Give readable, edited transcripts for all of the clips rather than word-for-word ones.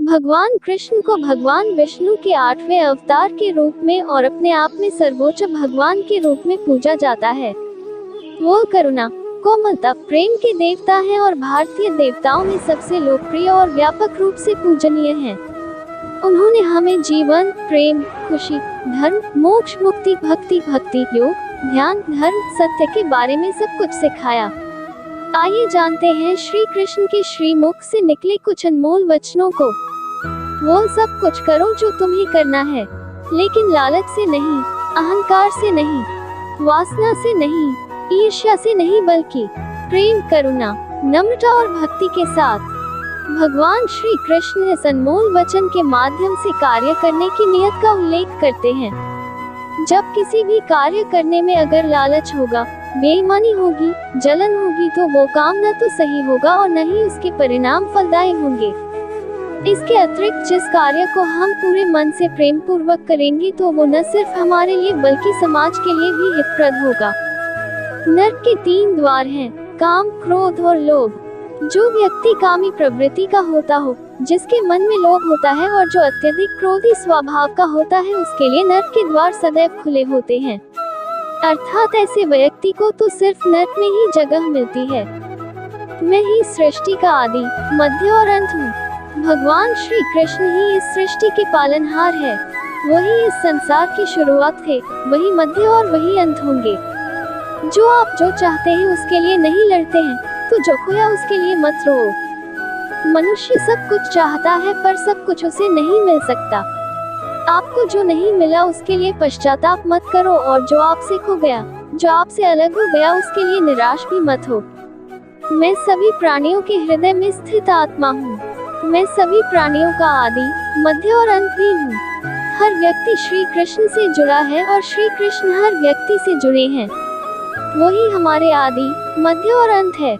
भगवान कृष्ण को भगवान विष्णु के 8वें अवतार के रूप में और अपने आप में सर्वोच्च भगवान के रूप में पूजा जाता है। वो करुणा, कोमलता, प्रेम के देवता हैं और भारतीय देवताओं में सबसे लोकप्रिय और व्यापक रूप से पूजनीय हैं। उन्होंने हमें जीवन, प्रेम, खुशी, धर्म, मोक्ष, मुक्ति, भक्ति, योग, ध्यान, धर्म, सत्य के बारे में सब कुछ सिखाया। आइए जानते हैं श्री कृष्ण के श्रीमुख से निकले कुछ अनमोल वचनों को। वो सब कुछ करो जो तुम्हें करना है, लेकिन लालच से नहीं, अहंकार से नहीं, वासना से नहीं, ईर्ष्या से नहीं, बल्कि प्रेम, करुणा, नम्रता और भक्ति के साथ। भगवान श्री कृष्ण इस अनमोल वचन के माध्यम से कार्य करने की नियत का उल्लेख करते हैं। जब किसी भी कार्य करने में अगर लालच होगा, बेईमानी होगी, जलन होगी, तो वो काम न तो सही होगा और न ही उसके परिणाम फलदायी होंगे। इसके अतिरिक्त जिस कार्य को हम पूरे मन से प्रेम पूर्वक करेंगे तो वो न सिर्फ हमारे लिए बल्कि समाज के लिए भी हितप्रद होगा। नरक के 3 द्वार हैं, काम, क्रोध और लोभ। जो व्यक्ति कामी प्रवृत्ति का होता हो, जिसके मन में लोभ होता है और जो अत्यधिक क्रोधी स्वभाव का होता है, उसके लिए नरक के द्वार सदैव खुले होते हैं। अर्थात ऐसे व्यक्ति को तो सिर्फ नरक में ही जगह मिलती है। मैं ही सृष्टि का आदि, मध्य और अंत हूँ। भगवान श्री कृष्ण ही इस सृष्टि के पालनहार है। वही इस संसार की शुरुआत थे, वही मध्य और वही अंत होंगे। जो आप जो चाहते हैं उसके लिए नहीं लड़ते हैं, तो जो खोया उसके लिए मत रो। मनुष्य सब कुछ चाहता है पर सब कुछ उसे नहीं मिल सकता। आपको जो नहीं मिला उसके लिए पश्चाताप मत करो, और जो आपसे खो गया, जो आपसे अलग हो गया, उसके लिए निराश भी मत हो। मैं सभी प्राणियों के हृदय में स्थित आत्मा हूँ। मैं सभी प्राणियों का आदि, मध्य और अंत भी हूँ। हर व्यक्ति श्री कृष्ण से जुड़ा है और श्री कृष्ण हर व्यक्ति से जुड़े हैं। वही हमारे आदि, मध्य और अंत है।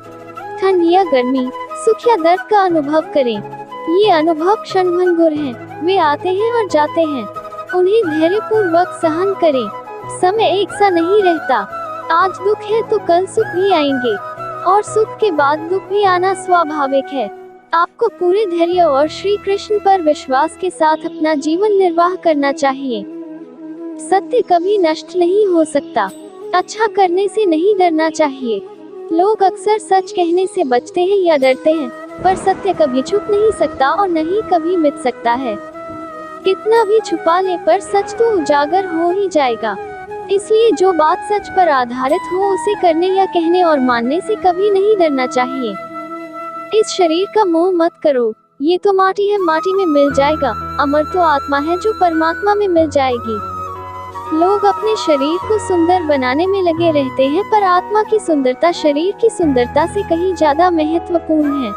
ठंड या गर्मी, सुख या दर्द का अनुभव करें। ये अनुभव क्षणभंगुर हैं, वे आते हैं और जाते हैं। उन्हें धैर्यपूर्वक सहन करें। समय एक सा नहीं रहता। आज दुख है तो कल सुख भी आएंगे, और सुख के बाद दुख भी आना स्वाभाविक है। आपको पूरे धैर्य और श्री कृष्ण पर विश्वास के साथ अपना जीवन निर्वाह करना चाहिए। सत्य कभी नष्ट नहीं हो सकता। अच्छा करने से नहीं डरना चाहिए। लोग अक्सर सच कहने से बचते हैं या डरते हैं, पर सत्य कभी छुप नहीं सकता और न ही कभी मिट सकता है। कितना भी छुपा ले पर सच तो उजागर हो ही जाएगा। इसलिए जो बात सच पर आधारित हो उसे करने या कहने और मानने से कभी नहीं डरना चाहिए। इस शरीर का मोह मत करो। ये तो माटी है, माटी में मिल जाएगा। अमर तो आत्मा है जो परमात्मा में मिल जाएगी। लोग अपने शरीर को सुंदर बनाने में लगे रहते हैं, पर आत्मा की सुंदरता शरीर की सुंदरता से कहीं ज्यादा महत्वपूर्ण है।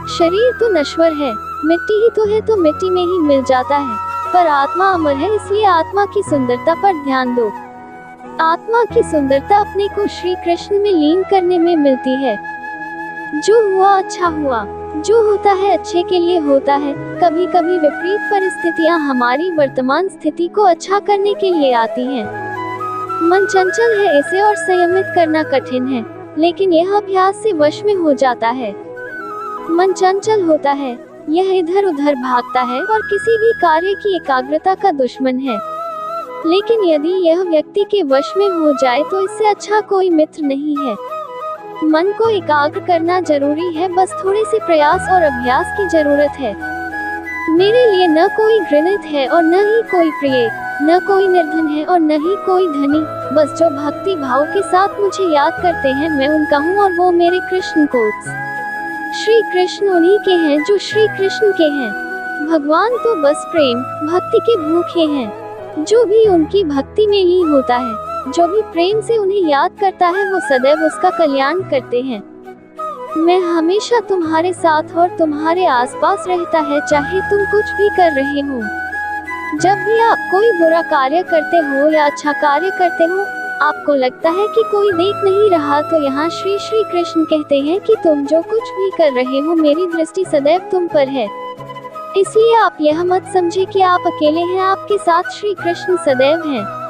शरीर तो नश्वर है, मिट्टी ही तो है, तो मिट्टी में ही मिल जाता है, पर आत्मा अमर है। इसलिए आत्मा की सुंदरता पर ध्यान दो। आत्मा की सुंदरता अपने को श्री कृष्ण में लीन करने में मिलती है। जो हुआ अच्छा हुआ, जो होता है अच्छे के लिए होता है। कभी कभी विपरीत परिस्थितियां हमारी वर्तमान स्थिति को अच्छा करने के लिए आती हैं। मन चंचल है, इसे और संयमित करना कठिन है, लेकिन यह अभ्यास से वश में हो जाता है। मन चंचल होता है, यह इधर उधर भागता है और किसी भी कार्य की एकाग्रता का दुश्मन है। लेकिन यदि यह व्यक्ति के वश में हो जाए तो इससे अच्छा कोई मित्र नहीं है। मन को एकाग्र करना जरूरी है, बस थोड़े से प्रयास और अभ्यास की जरूरत है। मेरे लिए न कोई घृणित है और न ही कोई प्रिय, न कोई निर्धन है और न ही कोई धनी। बस जो भक्ति भाव के साथ मुझे याद करते हैं, मैं उनका हूँ और वो मेरे कृष्ण को। श्री कृष्ण उन्हीं के हैं जो श्री कृष्ण के हैं। भगवान तो बस प्रेम भक्ति के भूखे हैं। जो भी उनकी भक्ति में लीन होता है, जो भी प्रेम से उन्हें याद करता है, वो सदैव उसका कल्याण करते हैं। मैं हमेशा तुम्हारे साथ और तुम्हारे आसपास रहता है, चाहे तुम कुछ भी कर रहे हो। जब भी आप कोई बुरा कार्य करते हो या अच्छा कार्य करते हो, आपको लगता है कि कोई देख नहीं रहा, तो यहाँ श्री श्री कृष्ण कहते हैं कि तुम जो कुछ भी कर रहे हो, मेरी दृष्टि सदैव तुम पर है। इसलिए आप यह मत समझे कि आप अकेले हैं, आपके साथ श्री कृष्ण सदैव हैं।